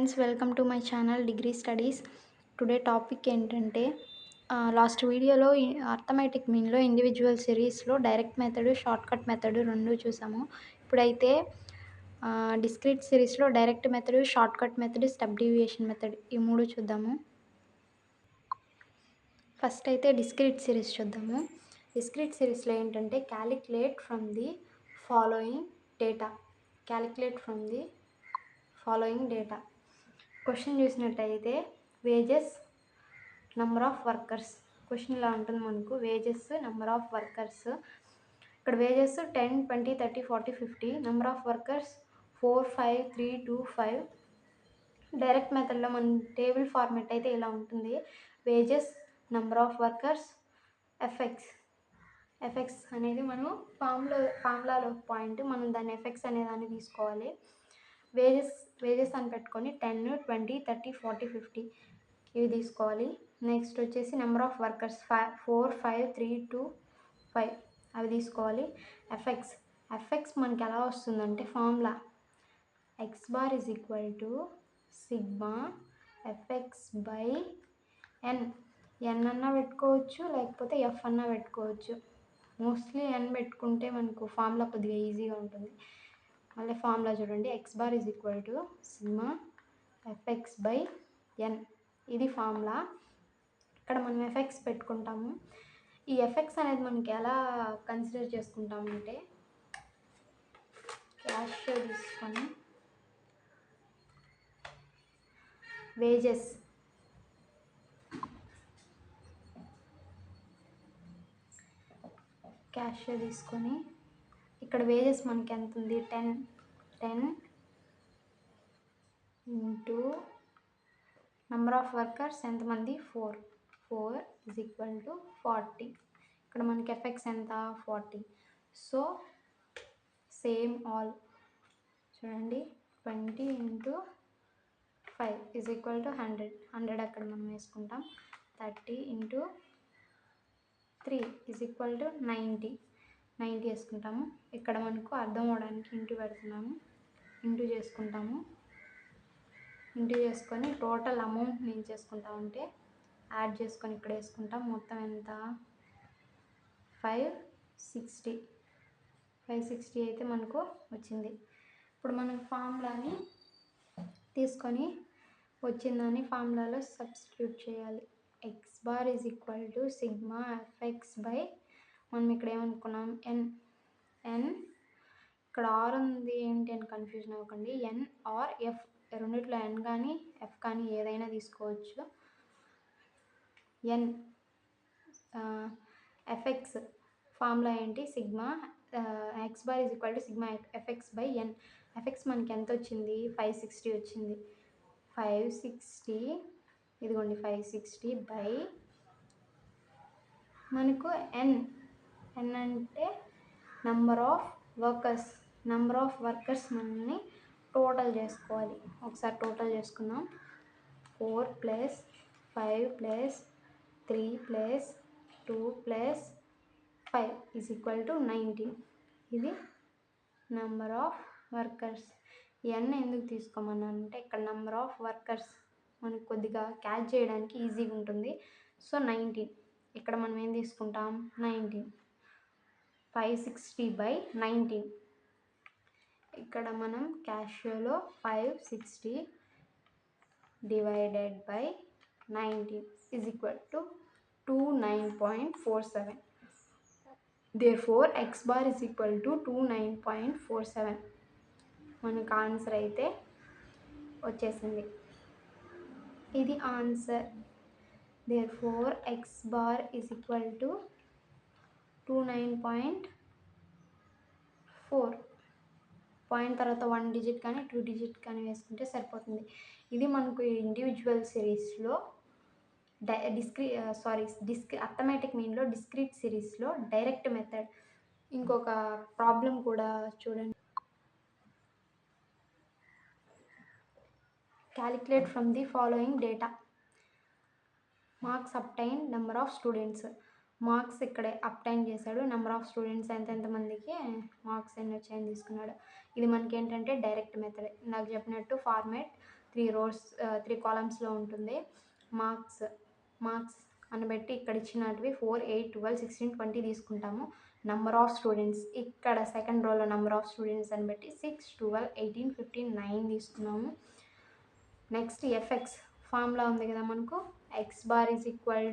Friends, welcome to my channel degree studies. Today topic ఏంటంటే last వీడియోలో arithmetic మీన్లో individual సిరీస్లో direct method, short cut method రెండు చూసాము. ఇప్పుడైతే డిస్క్రీట్ సిరీస్లో direct method, short cut method, step deviation method ఈ మూడు చూద్దాము. ఫస్ట్ అయితే డిస్క్రీట్ సిరీస్ చూద్దాము. డిస్క్రీట్ సిరీస్లో ఏంటంటే calculate from the following data. Question చూసినట్టయితే wages, number of workers. Question ఇలా ఉంటుంది మనకు, వేజెస్, నెంబర్ ఆఫ్ వర్కర్స్. ఇక్కడ wages 10, 20, 30, 40, 50. Number of workers 4, 5, 3, 2, 5. Direct మెథడ్లో మన టేబుల్ ఫార్మేట్ అయితే ఇలా ఉంటుంది. Wages, number of workers, effects అనేది మనం ఫార్ములాలో పాయింట్, మనం దాన్ని ఎఫెక్ట్స్ అనే దాన్ని తీసుకోవాలి. వేజెస్ అని పెట్టుకొని 10, 20, 30, 40, 50 ఇవి తీసుకోవాలి. నెక్స్ట్ వచ్చేసి నెంబర్ ఆఫ్ వర్కర్స్ 4, 5, 3, 2, 5 అవి తీసుకోవాలి. ఎఫెక్ట్స్ మనకి ఎలా వస్తుందంటే formula x bar is equal to sigma FX by N అన్నా పెట్టుకోవచ్చు, లేకపోతే ఎఫ్ అన్నా పెట్టుకోవచ్చు. మోస్ట్లీ ఎన్ పెట్టుకుంటే మనకు ఫార్ములా కొద్దిగా ఈజీగా ఉంటుంది. మళ్ళీ ఫార్ములా చూడండి, X bar is equal to sigma FX by N. ఇది ఫార్ములా. ఇక్కడ మనం ఎఫెక్ట్స్ పెట్టుకుంటాము. ఈ ఎఫెక్ట్స్ అనేది మనకి ఎలా కన్సిడర్ చేసుకుంటామంటే క్యాష్ తీసుకొని వేజెస్ క్యాష్ తీసుకొని ఇక్కడ వేజెస్ మనకి ఎంత ఉంది, 10 ఇంటూ నెంబర్ ఆఫ్ వర్కర్స్ ఎంతమంది 4 ఈజ్ ఈక్వల్ టు 40. ఇక్కడ మనకి ఎఫెక్ట్స్ ఎంత 40. సో సేమ్ ఆల్ చూడండి, 20 ఇంటూ 5 ఈజ్ ఈక్వల్ టు 100 అక్కడ మనం వేసుకుంటాం. 30 ఇంటూ 3 ఈజ్ ఈక్వల్ టు 90 వేసుకుంటాము. ఇక్కడ మనకు అర్థం అవడానికి ఇంటూ పెడుతున్నాము, ఇంటూ చేసుకొని టోటల్ అమౌంట్ ఏం చేసుకుంటామంటే యాడ్ చేసుకొని ఇక్కడ వేసుకుంటాం. మొత్తం ఎంత 560 అయితే మనకు వచ్చింది. ఇప్పుడు మనం ఫార్ములాని తీసుకొని వచ్చిందని ఫార్ములాలో సబ్స్టిట్యూట్ చేయాలి. X bar is equal to sigma FX by, మనం ఇక్కడ ఏమనుకున్నాం ఎన్. ఇక్కడ ఆర్ ఉంది ఏంటి అని కన్ఫ్యూజన్ అవ్వకండి. ఎన్ ఆర్ ఎఫ్ రెండిట్లో ఎన్ కానీ ఎఫ్ కానీ ఏదైనా తీసుకోవచ్చు. ఎన్ ఎఫ్ఎక్స్ ఫార్ములా ఏంటి, sigma X bar is equal to sigma FX by N. F x మనకి ఎంత వచ్చింది, 560 వచ్చింది. 560 ఇదిగోండి, 560 బై మనకు ఎన్ అంటే నెంబర్ ఆఫ్ వర్కర్స్ మనల్ని టోటల్ చేసుకోవాలి. ఒకసారి టోటల్ చేసుకుందాం. 4 + 5 + 3 + 2 + 5 ఈజ్ ఈక్వల్ టు 19. ఇది నెంబర్ ఆఫ్ వర్కర్స్. ఎన్ ఎందుకు తీసుకోమన్నానంటే ఇక్కడ నెంబర్ ఆఫ్ వర్కర్స్ మనకు కొద్దిగా క్యాచ్ చేయడానికి ఈజీగా ఉంటుంది. సో 19 ఇక్కడ మనం ఏం తీసుకుంటాం, 19. 560 బై 19. ఇక్కడ మనం క్యాషియోలో 560 divided by 19 is equal to 29.47. therefore x bar is equal to 29.47. మనకు ఆన్సర్ అయితే వచ్చేసింది. ఇది answer. therefore x bar is equal to 29.4. Point తర్వాత 1 డిజిట్ కానీ 2 డిజిట్ కానీ వేసుకుంటే సరిపోతుంది. ఇది మనకు ఇండివిజువల్ సిరీస్లో అర్థమెటిక్ మీన్లో డిస్క్రీట్ సిరీస్లో డైరెక్ట్ మెథడ్. ఇంకొక ప్రాబ్లం కూడా చూడండి. Calculate from the following data. Marks obtained, number of students. Marks ఇక్కడే అప్టైన్ చేశాడు. నెంబర్ ఆఫ్ స్టూడెంట్స్ ఎంతమందికి మార్క్స్ ఎన్ని వచ్చాయని తీసుకున్నాడు. ఇది మనకి ఏంటంటే డైరెక్ట్ మెథడ్. నాకు చెప్పినట్టు త్రీ కాలమ్స్లో ఉంటుంది. మార్క్స్ అని బట్టి ఇక్కడ ఇచ్చినటివి 4, 8, 12, 16, 20 తీసుకుంటాము. నంబర్ ఆఫ్ స్టూడెంట్స్ ఇక్కడ సెకండ్ రోలో నంబర్ ఆఫ్ స్టూడెంట్స్ అని బట్టి 6, 12, 18, 15, 9 తీసుకున్నాము. నెక్స్ట్ ఎఫ్ఎక్స్ ఫార్ములా ఉంది కదా మనకు, X bar is equal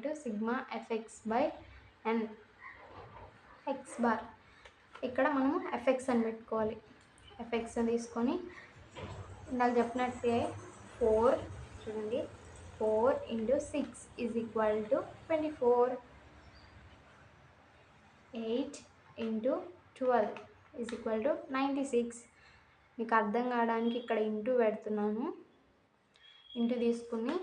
to sigma FX by N. X bar ఇక్కడ మనము ఎఫ్ఎక్స్ అని పెట్టుకోవాలి. ఎఫ్ఎక్స్ తీసుకొని ఇందాక చెప్పినట్టే 4 చూడండి, 4 × 6 is equal to 24. 8 × 12 is equal to 96. మీకు అర్థం కావడానికి ఇక్కడ ఇంటూ పెడుతున్నాను. ఇంటూ తీసుకుని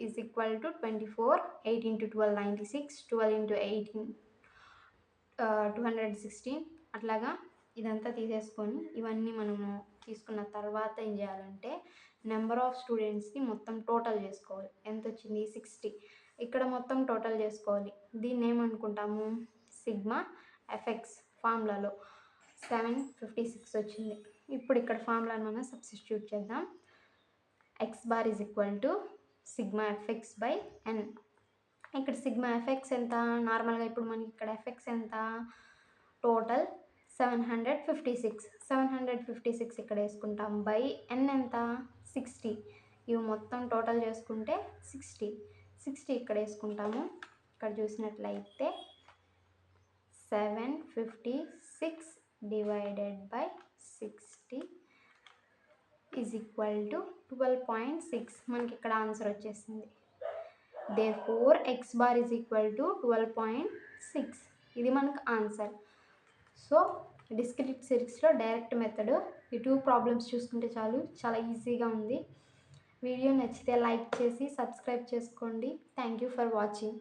ఈజ్ ఈక్వల్ టు 24. 8 × 12 96, 12 × 18 216. అట్లాగా ఇదంతా తీసేసుకొని ఇవన్నీ మనము తీసుకున్న తర్వాత ఏం చేయాలంటే నెంబర్ ఆఫ్ స్టూడెంట్స్ని మొత్తం టోటల్ చేసుకోవాలి. ఎంత వచ్చింది? 60. ఇక్కడ మొత్తం టోటల్ చేసుకోవాలి. దీన్ని ఏమనుకుంటాము? సిగ్మా ఎఫ్ఎక్స్ ఫార్ములాలో 756 వచ్చింది. ఇప్పుడు ఇక్కడ ఫార్ములాను మనం సబ్స్టిట్యూట్ చేద్దాం. X bar is equal to sigma FX by N. ఇక్కడ సిగ్మా ఎఫ్ఎక్స్ ఎంత? నార్మల్గా ఇప్పుడు మనకి ఇక్కడ ఎఫ్ఎక్స్ ఎంత? టోటల్ 756. 756 ఇక్కడ వేసుకుంటాం. బై ఎన్ ఎంత? 60. ఇవి మొత్తం టోటల్ చేసుకుంటే 60. 60 ఇక్కడ వేసుకుంటాము. ఇక్కడ చూసినట్లయితే 756 divided by 60 is equal to 12.6. మనకి ఇక్కడ ఆన్సర్ వచ్చేసింది. Therefore X bar is equal to 12.6. ఇది మనకు ఆన్సర్. సో డిస్క్రిట్ సిరీస్లో డైరెక్ట్ మెథడ్ ఈ 2 ప్రాబ్లమ్స్ చూసుకుంటే చాలు, చాలా ఈజీగా ఉంది. వీడియో నచ్చితే లైక్ చేసి సబ్స్క్రైబ్ చేసుకోండి. Thank you for watching.